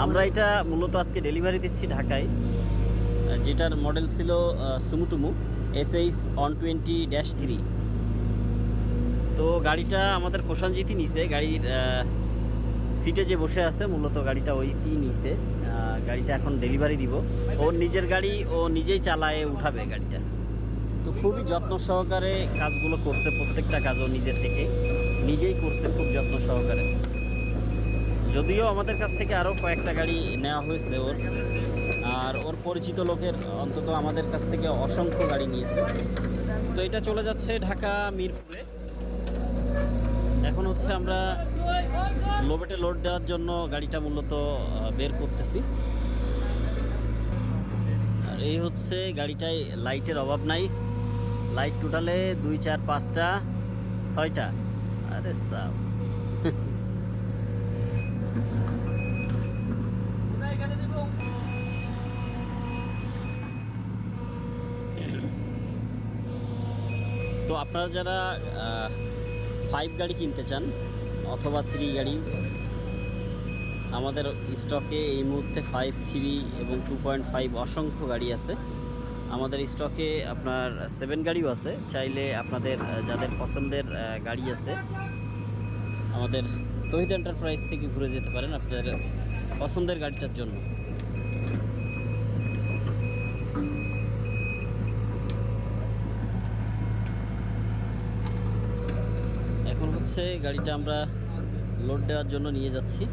আমরা এটা মূলত আজকে ডেলিভারি দিচ্ছি ঢাকায়, যেটার মডেল ছিল সুমুটুমু SH120-3। তো গাড়িটা আমাদের প্রশানজিৎই নিছে, গাড়ির সিটে যে বসে আছে মূলত গাড়িটা ওইই নিছে। গাড়িটা এখন ডেলিভারি দিব, ওর নিজের গাড়ি, ও নিজেই চালায়ে উঠাবে গাড়িটা। তো খুবই যত্ন সহকারে কাজগুলো করছে, প্রত্যেকটা কাজও নিজের থেকে নিজেই করছে খুব যত্ন সহকারে। যদিও আমাদের কাছ থেকে আরও কয়েকটা গাড়ি নেওয়া হয়েছে ওর, আর ওর পরিচিত লোকের অন্তত আমাদের কাছ থেকে অসংখ্য গাড়ি নিয়েছে। তো এটা চলে যাচ্ছে ঢাকা মিরপুরে। এখন হচ্ছে আমরা লোবেটে লোড দেওয়ার জন্য গাড়িটা মূলত বের করতেছি। আর এই হচ্ছে গাড়িটায় লাইটের অভাব নাই, লাইট টোটালে 2, 4, 5টা 6টা। আরে সাব তো আপনারা যারা 5 গাড়ি কিনতে চান অথবা 3 গাড়ি, আমাদের স্টকে এই মুহূর্তে 5, 3 এবং 2.5 অসংখ্য গাড়ি আছে। আমাদের স্টকে আপনার 7 গাড়িও আছে। চাইলে আপনাদের যাদের পছন্দের গাড়ি আছে আমাদের তহিদ এন্টারপ্রাইজ থেকে ঘুরে যেতে পারেন আপনাদের পছন্দের গাড়িটার জন্য। এখন হচ্ছে গাড়িটা আমরা লোড দেওয়ার জন্য নিয়ে যাচ্ছি।